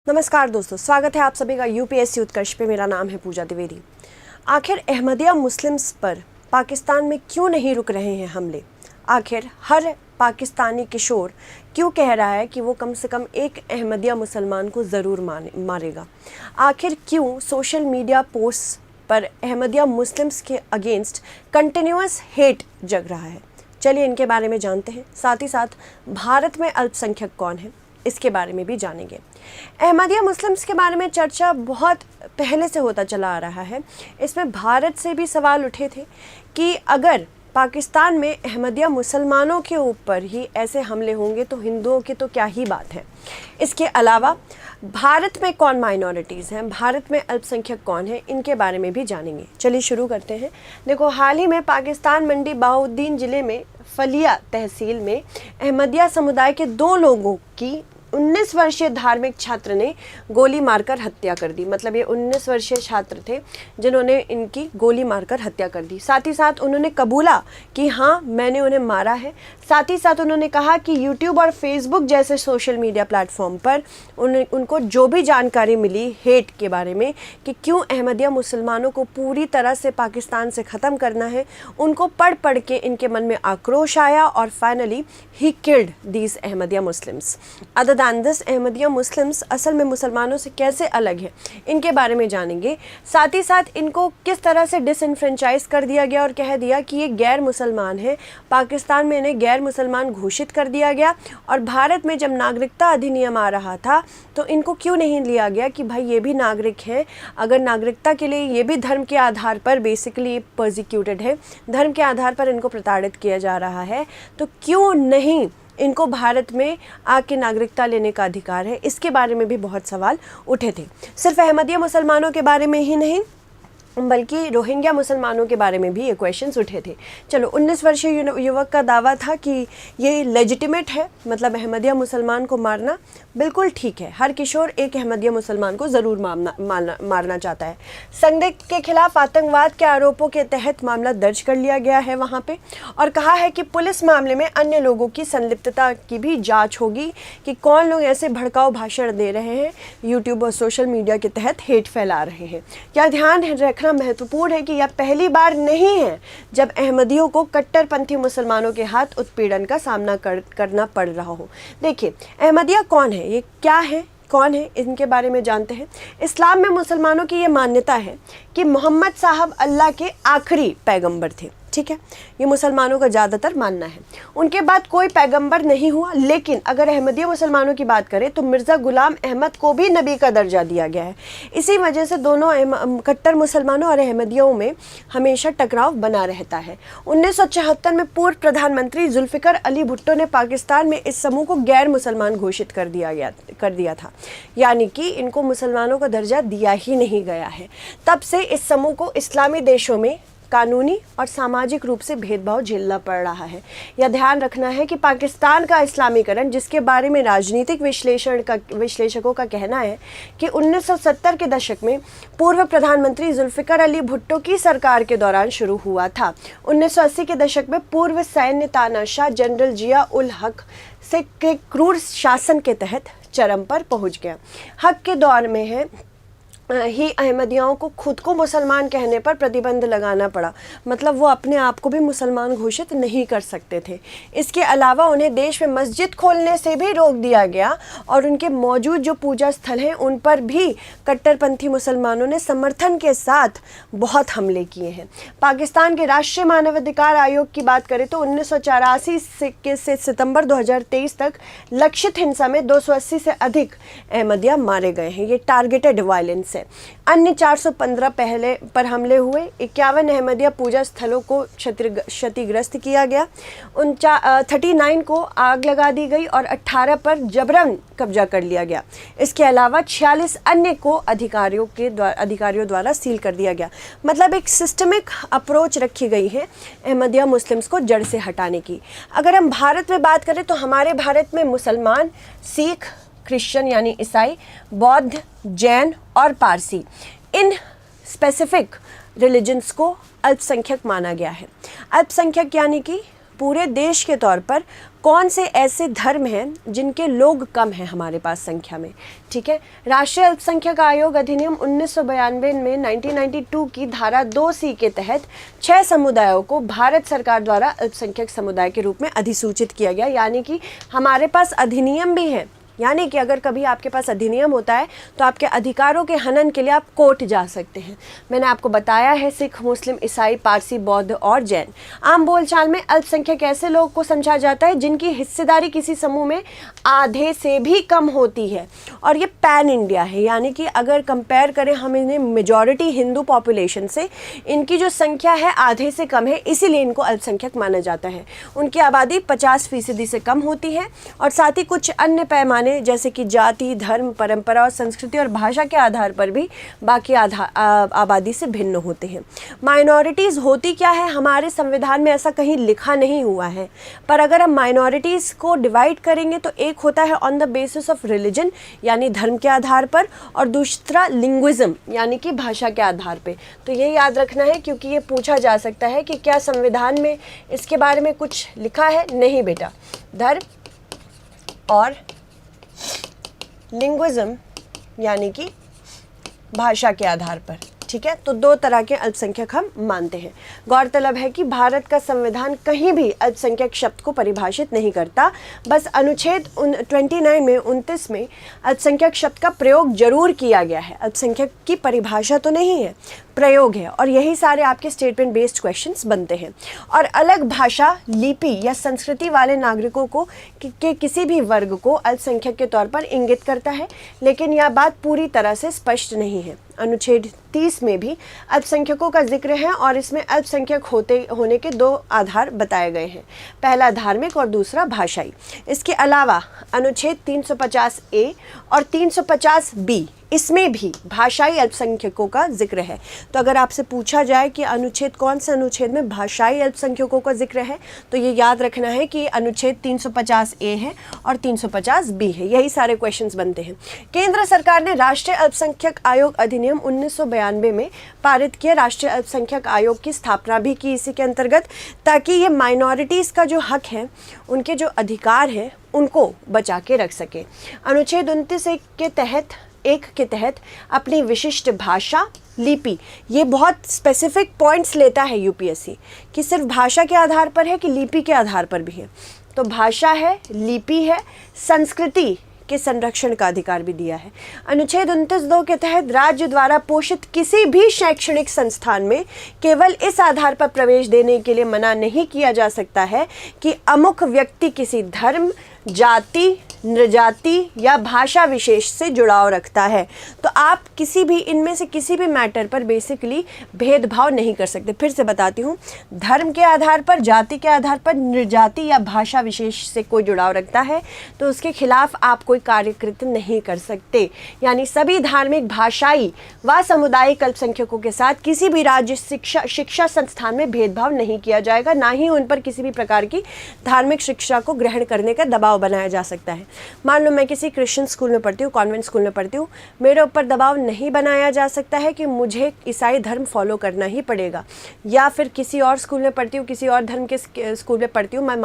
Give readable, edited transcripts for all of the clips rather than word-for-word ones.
नमस्कार दोस्तों, स्वागत है आप सभी का यूपीएससी उत्कर्ष पे। मेरा नाम है पूजा द्विवेदी। आखिर अहमदिया मुस्लिम्स पर पाकिस्तान में क्यों नहीं रुक रहे हैं हमले? आखिर हर पाकिस्तानी किशोर क्यों कह रहा है कि वो कम से कम एक अहमदिया मुसलमान को ज़रूर मारेगा? आखिर क्यों सोशल मीडिया पोस्ट पर अहमदिया मुस्लिम्स के अगेंस्ट कंटिन्यूअस हेट जग रहा है? चलिए इनके बारे में जानते हैं। साथ ही साथ भारत में अल्पसंख्यक कौन है, इसके बारे में भी जानेंगे। अहमदिया मुस्लिम्स के बारे में चर्चा बहुत पहले से होता चला आ रहा है। इसमें भारत से भी सवाल उठे थे कि अगर पाकिस्तान में अहमदिया मुसलमानों के ऊपर ही ऐसे हमले होंगे तो हिंदुओं की तो क्या ही बात है। इसके अलावा भारत में कौन माइनॉरिटीज़ हैं, भारत में अल्पसंख्यक कौन है, इनके बारे में भी जानेंगे। चलिए शुरू करते हैं। देखो, हाल ही में पाकिस्तान मंडी बहाउद्दीन ज़िले में फलिया तहसील में अहमदिया समुदाय के 2 लोगों की 19 वर्षीय धार्मिक छात्र ने गोली मारकर हत्या कर दी। मतलब ये 19 वर्षीय छात्र थे जिन्होंने इनकी गोली मारकर हत्या कर दी। साथ ही साथ उन्होंने कबूला कि हाँ, मैंने उन्हें मारा है। साथ ही साथ उन्होंने कहा कि यूट्यूब और फेसबुक जैसे सोशल मीडिया प्लेटफॉर्म पर उनको जो भी जानकारी मिली हेट के बारे में कि क्यों अहमदिया मुसलमानों को पूरी तरह से पाकिस्तान से ख़त्म करना है, उनको पढ़ के इनके मन में आक्रोश आया और finally he killed these Ahmadiyya Muslims. Other than this, Ahmadiyya Muslims असल में मुसलमानों से कैसे अलग है, इनके बारे में जानेंगे। साथ ही साथ इनको किस तरह से डिसइनफ्रेंचाइज कर दिया गया और कह दिया कि ये गैर मुसलमान है। पाकिस्तान में इन्हें गैर मुसलमान घोषित कर दिया गया और भारत में जब नागरिकता अधिनियम आ रहा था तो इनको क्यों नहीं लिया गया कि भाई ये भी नागरिक हैं। अगर नागरिकता के लिए ये भी धर्म के आधार पर बेसिकली पर्सिक्यूटेड है, धर्म के आधार पर इनको प्रताड़ित किया जा रहा है, तो क्यों नहीं इनको भारत में आके नागरिकता लेने का अधिकार है? इसके बारे में भी बहुत सवाल उठे थे। सिर्फ अहमदिया मुसलमानों के बारे में ही नहीं बल्कि रोहिंग्या मुसलमानों के बारे में भी ये क्वेश्चंस उठे थे। चलो, 19 वर्षीय युवक का दावा था कि ये लेजिटिमेट है, मतलब अहमदिया मुसलमान को मारना बिल्कुल ठीक है। हर किशोर एक अहमदिया मुसलमान को ज़रूर मारना चाहता है। संदिग्ध के खिलाफ आतंकवाद के आरोपों के तहत मामला दर्ज कर लिया गया है वहाँ पे, और कहा है कि पुलिस मामले में अन्य लोगों की संलिप्तता की भी जाँच होगी कि कौन लोग ऐसे भड़काऊ भाषण दे रहे हैं, यूट्यूब और सोशल मीडिया के तहत हेट फैला रहे हैं। क्या ध्यान रखना महत्वपूर्ण है कि यह पहली बार नहीं है जब अहमदियों को कट्टरपंथी मुसलमानों के हाथ उत्पीड़न का सामना करना पड़ रहा हो। देखिए, अहमदिया कौन है, ये क्या है, कौन है, इनके बारे में जानते हैं। इस्लाम में मुसलमानों की ये मान्यता है कि मोहम्मद साहब अल्लाह के आखिरी पैगंबर थे। ठीक है, ये मुसलमानों का ज़्यादातर मानना है। उनके बाद कोई पैगंबर नहीं हुआ। लेकिन अगर अहमदिया मुसलमानों की बात करें तो मिर्ज़ा गुलाम अहमद को भी नबी का दर्जा दिया गया है। इसी वजह से दोनों कट्टर मुसलमानों और अहमदियों में हमेशा टकराव बना रहता है। 1974 में पूर्व प्रधानमंत्री जुल्फ़िकार अली भुट्टो ने पाकिस्तान में इस समूह को गैर मुसलमान घोषित कर दिया था, यानी कि इनको मुसलमानों का दर्जा दिया ही नहीं गया है। तब से इस समूह को इस्लामी देशों में कानूनी और सामाजिक रूप से भेदभाव झेलना पड़ रहा है। यह ध्यान रखना है कि पाकिस्तान का इस्लामीकरण, जिसके बारे में राजनीतिक विश्लेषकों का कहना है कि 1970 के दशक में पूर्व प्रधानमंत्री जुल्फ़िकार अली भुट्टो की सरकार के दौरान शुरू हुआ था। 1980 के दशक में पूर्व सैन्य तानाशाह जनरल जिया उल हक से के क्रूर शासन के तहत चरम पर पहुंच गया। हक के दौर में है ही अहमदियों को खुद को मुसलमान कहने पर प्रतिबंध लगाना पड़ा। मतलब वो अपने आप को भी मुसलमान घोषित नहीं कर सकते थे। इसके अलावा उन्हें देश में मस्जिद खोलने से भी रोक दिया गया और उनके मौजूद जो पूजा स्थल हैं उन पर भी कट्टरपंथी मुसलमानों ने समर्थन के साथ बहुत हमले किए हैं। पाकिस्तान के राष्ट्रीय मानवाधिकार आयोग की बात करें तो 1984 से सितंबर 2023 तक लक्षित हिंसा में 280 से अधिक अहमदिया मारे गए हैं। ये टारगेटेड वायलेंस। अन्य 415 पहले पर हमले हुए। 51 अहमदिया पूजा स्थलों को क्षतिग्रस्त किया गया। 39 को आग लगा दी गई और 18 पर जबरन कब्जा कर लिया गया। इसके अलावा 46 अन्य को अधिकारियों द्वारा सील कर दिया गया। मतलब एक सिस्टमिक अप्रोच रखी गई है अहमदिया मुस्लिम्स को जड़ से हटाने की। अगर हम भारत में बात करें तो हमारे भारत में मुसलमान, सिख, क्रिश्चियन यानी ईसाई, बौद्ध, जैन और पारसी, इन स्पेसिफिक रिलीजन्स को अल्पसंख्यक माना गया है। अल्पसंख्यक यानी कि पूरे देश के तौर पर कौन से ऐसे धर्म हैं जिनके लोग कम हैं हमारे पास संख्या में। ठीक है, राष्ट्रीय अल्पसंख्यक आयोग अधिनियम 1992 में 1992 की धारा 2C के तहत 6 समुदायों को भारत सरकार द्वारा अल्पसंख्यक समुदाय के रूप में अधिसूचित किया गया। यानी कि हमारे पास अधिनियम भी है, यानी कि अगर कभी आपके पास अधिनियम होता है तो आपके अधिकारों के हनन के लिए आप कोर्ट जा सकते हैं। मैंने आपको बताया है सिख, मुस्लिम, ईसाई, पारसी, बौद्ध और जैन। आम बोलचाल में अल्पसंख्यक ऐसे लोग को समझा जाता है जिनकी हिस्सेदारी किसी समूह में आधे से भी कम होती है, और ये पैन इंडिया है। यानी कि अगर कंपेयर करें हम इन्हें मेजॉरिटी हिंदू पॉपुलेशन से, इनकी जो संख्या है आधे से कम है, इसीलिए इनको अल्पसंख्यक माना जाता है। उनकी आबादी 50% से कम होती है और साथ ही कुछ अन्य पैमाने जैसे कि जाति, धर्म, परंपरा और संस्कृति और भाषा के आधार पर भी बाकी आबादी से भिन्न होते हैं। माइनॉरिटीज़ होती क्या है, हमारे संविधान में ऐसा कहीं लिखा नहीं हुआ है, पर अगर हम माइनॉरिटीज़ को डिवाइड करेंगे तो एक होता है on the basis of religion यानी धर्म के आधार पर, और दूसरा लिंग्विज्म यानी कि भाषा के आधार पर। तो ये याद रखना है क्योंकि ये पूछा जा सकता है कि क्या संविधान में इसके बारे में कुछ लिखा है। नहीं बेटा, धर्म और लिंग्विज्म यानी कि भाषा के आधार पर। ठीक है, तो 2 तरह के अल्पसंख्यक हम मानते हैं। गौरतलब है कि भारत का संविधान कहीं भी अल्पसंख्यक शब्द को परिभाषित नहीं करता, बस अनुच्छेद 29 में 29 में अल्पसंख्यक शब्द का प्रयोग जरूर किया गया है। अल्पसंख्यक की परिभाषा तो नहीं है, प्रयोग है, और यही सारे आपके स्टेटमेंट बेस्ड क्वेश्चंस बनते हैं। और अलग भाषा, लिपि या संस्कृति वाले नागरिकों को के किसी भी वर्ग को अल्पसंख्यक के तौर पर इंगित करता है, लेकिन यह बात पूरी तरह से स्पष्ट नहीं है। अनुच्छेद 30 में भी अल्पसंख्यकों का जिक्र है और इसमें अल्पसंख्यक होने के 2 आधार बताए गए हैं, पहला धार्मिक और दूसरा भाषाई। इसके अलावा अनुच्छेद 350A और 350B इसमें भी भाषाई अल्पसंख्यकों का जिक्र है। तो अगर आपसे पूछा जाए कि अनुच्छेद कौन से अनुच्छेद में भाषाई अल्पसंख्यकों का जिक्र है, तो ये याद रखना है कि अनुच्छेद 350A है और 350B है। यही सारे क्वेश्चंस बनते हैं। केंद्र सरकार ने राष्ट्रीय अल्पसंख्यक आयोग अधिनियम 1992 में पारित किया। राष्ट्रीय अल्पसंख्यक आयोग की स्थापना भी की इसी के अंतर्गत, ताकि ये माइनॉरिटीज़ का जो हक है, उनके जो अधिकार हैं, उनको बचा के रख सके। अनुच्छेद 29 के तहत अपनी विशिष्ट भाषा, लिपि, ये बहुत स्पेसिफिक पॉइंट्स लेता है यूपीएससी कि सिर्फ भाषा के आधार पर है कि लिपि के आधार पर भी है। तो भाषा है, लिपि है, संस्कृति के संरक्षण का अधिकार भी दिया है। अनुच्छेद 29(2) के तहत राज्य द्वारा पोषित किसी भी शैक्षणिक संस्थान में केवल इस आधार पर प्रवेश देने के लिए मना नहीं किया जा सकता है कि अमुक व्यक्ति किसी धर्म, जाति, नृजाति या भाषा विशेष से जुड़ाव रखता है। तो आप किसी भी इनमें से किसी भी मैटर पर बेसिकली भेदभाव नहीं कर सकते। फिर से बताती हूँ, धर्म के आधार पर, जाति के आधार पर, नृजाति या भाषा विशेष से कोई जुड़ाव रखता है तो उसके खिलाफ आप कोई कार्यकृत नहीं कर सकते। यानी सभी धार्मिक, भाषाई व सामुदायिक अल्पसंख्यकों के साथ किसी भी राज्य शिक्षा संस्थान में भेदभाव नहीं किया जाएगा, ना ही उन पर किसी भी प्रकार की धार्मिक शिक्षा को ग्रहण करने का दबाव बनाया जा सकता है। मान लो मैं किसी क्रिश्चियन स्कूल में पढ़ती हूँ, कॉन्वेंट स्कूल में पढ़ती हूँ, मेरे ऊपर दबाव नहीं बनाया जा सकता है कि मुझे ईसाई धर्म फॉलो करना ही पड़ेगा। या फिर किसी और स्कूल में पढ़ती हूँ, किसी और धर्म के स्कूल में पढ़ती हूँ, मैं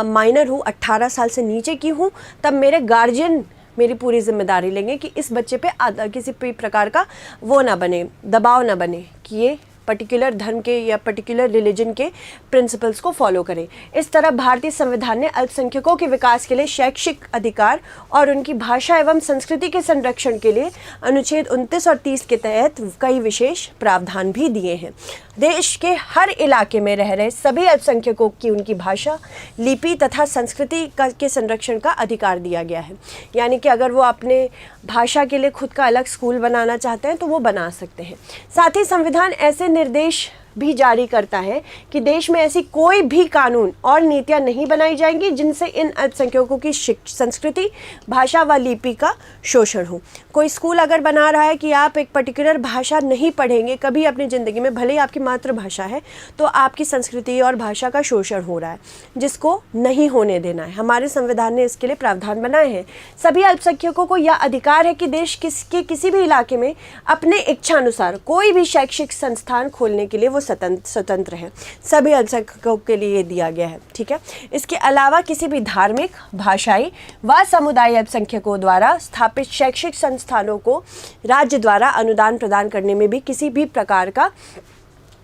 माइनर हूँ, 18 साल से नीचे की हूँ, तब मेरे गार्जियन मेरी पूरी जिम्मेदारी लेंगे कि इस बच्चे पे किसी भी प्रकार का वो ना बने, दबाव ना बने कि ये पर्टिकुलर धर्म के या पर्टिकुलर रिलीजन के प्रिंसिपल्स को फॉलो करें। इस तरह भारतीय संविधान ने अल्पसंख्यकों के विकास के लिए शैक्षिक अधिकार और उनकी भाषा एवं संस्कृति के संरक्षण के लिए अनुच्छेद 29 और 30 के तहत कई विशेष प्रावधान भी दिए हैं। देश के हर इलाके में रह रहे सभी अल्पसंख्यकों की उनकी भाषा, लिपि तथा संस्कृति के संरक्षण का अधिकार दिया गया है। यानी कि अगर वो अपने भाषा के लिए खुद का अलग स्कूल बनाना चाहते हैं तो वो बना सकते हैं। साथ ही संविधान ऐसे निर्देश भी जारी करता है कि देश में ऐसी कोई भी कानून और नीतियां नहीं बनाई जाएंगी जिनसे इन अल्पसंख्यकों की संस्कृति, भाषा व लिपि का शोषण हो। कोई स्कूल अगर बना रहा है कि आप एक पर्टिकुलर भाषा नहीं पढ़ेंगे कभी अपनी ज़िंदगी में, भले ही आपकी मातृभाषा है, तो आपकी संस्कृति और भाषा का शोषण हो रहा है, जिसको नहीं होने देना है। हमारे संविधान ने इसके लिए प्रावधान बनाए हैं। सभी अल्पसंख्यकों को यह अधिकार है कि देश के किसी भी इलाके में अपने इच्छानुसार कोई भी शैक्षिक संस्थान खोलने के लिए वो वो स्वतंत्र है। सभी अल्पसंख्यकों के लिए ये दिया गया है, ठीक है। इसके अलावा किसी भी धार्मिक, भाषाई व समुदाय अल्पसंख्यकों द्वारा स्थापित शैक्षिक संस्थानों को राज्य द्वारा अनुदान प्रदान करने में भी किसी भी प्रकार का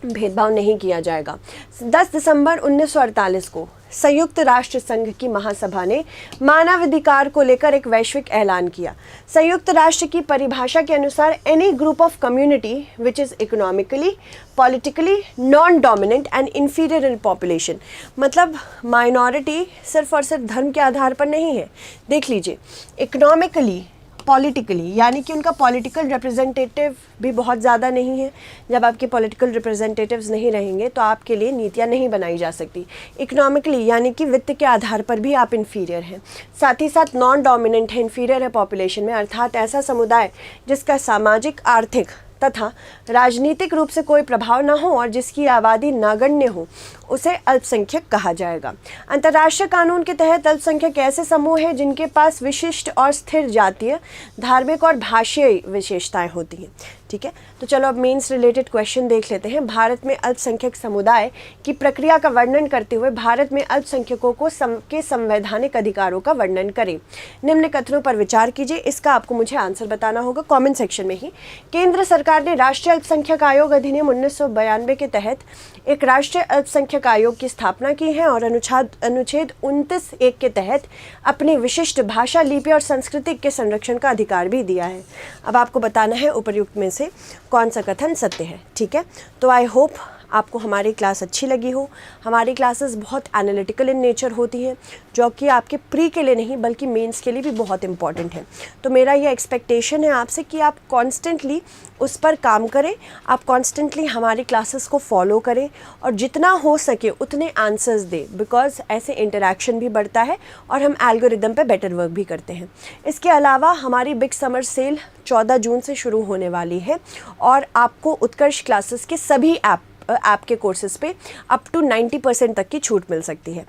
भेदभाव नहीं किया जाएगा। 10 दिसंबर 1948 को संयुक्त राष्ट्र संघ की महासभा ने मानवाधिकार को लेकर एक वैश्विक ऐलान किया। संयुक्त राष्ट्र की परिभाषा के अनुसार any group of community which is economically, politically non dominant and inferior in population, मतलब माइनॉरिटी सिर्फ और सिर्फ धर्म के आधार पर नहीं है। देख लीजिए, इकोनॉमिकली, पॉलिटिकली, यानी कि उनका पॉलिटिकल रिप्रेजेंटेटिव भी बहुत ज़्यादा नहीं है। जब आपके पॉलिटिकल रिप्रेजेंटेटिव्स नहीं रहेंगे तो आपके लिए नीतियाँ नहीं बनाई जा सकती। इकोनॉमिकली यानी कि वित्त के आधार पर भी आप इन्फीरियर हैं। साथ ही साथ नॉन डोमिनेंट है, इन्फीरियर है पॉपुलेशन में, अर्थात ऐसा समुदाय जिसका सामाजिक, आर्थिक तथा राजनीतिक रूप से कोई प्रभाव न हो और जिसकी आबादी नगण्य हो, उसे अल्पसंख्यक कहा जाएगा। अंतर्राष्ट्रीय कानून के तहत अल्पसंख्यक ऐसे समूह हैं जिनके पास विशिष्ट और स्थिर जातीय, धार्मिक और भाषाई विशेषताएं होती हैं, ठीक है। तो चलो अब मेंस रिलेटेड क्वेश्चन देख लेते हैं। भारत में अल्पसंख्यक समुदाय की प्रक्रिया का वर्णन करते हुए भारत में अल्पसंख्यकों को के संवैधानिक अधिकारों का वर्णन करें। निम्न कथनों पर विचार कीजिए। इसका आपको मुझे आंसर बताना होगा कमेंट सेक्शन में ही। केंद्र सरकार ने राष्ट्रीय अल्पसंख्यक आयोग अधिनियम 1992 के तहत एक राष्ट्रीय अल्पसंख्यक आयोग की स्थापना की है और अनुच्छेद 29(1) के तहत अपनी विशिष्ट भाषा, लिपि और संस्कृति के संरक्षण का अधिकार भी दिया है। अब आपको बताना है उपयुक्त में से कौन सा कथन सत्य है, ठीक है। तो आई होप आपको हमारी क्लास अच्छी लगी हो। हमारी क्लासेस बहुत एनालिटिकल इन नेचर होती हैं, जो कि आपके प्री के लिए नहीं बल्कि मेंस के लिए भी बहुत इंपॉर्टेंट है। तो मेरा ये एक्सपेक्टेशन है आपसे कि आप कॉन्स्टेंटली उस पर काम करें, आप कॉन्स्टेंटली हमारी क्लासेस को फॉलो करें और जितना हो सके उतने आंसर्स दें, बिकॉज ऐसे इंटरेक्शन भी बढ़ता है और हम एल्गोरिदम पे बेटर वर्क भी करते हैं। इसके अलावा हमारी बिग समर सेल 14 जून से शुरू होने वाली है और आपको उत्कर्ष क्लासेस के सभी ऐप के कोर्सेज पे अप टू 90% तक की छूट मिल सकती है।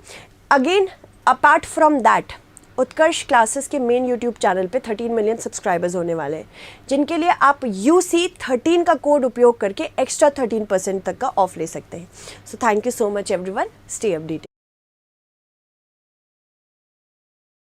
Again apart from that, Utkarsh classes के मेन यूट्यूब चैनल पे 13 मिलियन सब्सक्राइबर्स होने वाले हैं, जिनके लिए आप UC13 का कोड उपयोग करके एक्स्ट्रा 13% तक का ऑफ ले सकते हैं। So thank you so much everyone, stay updated.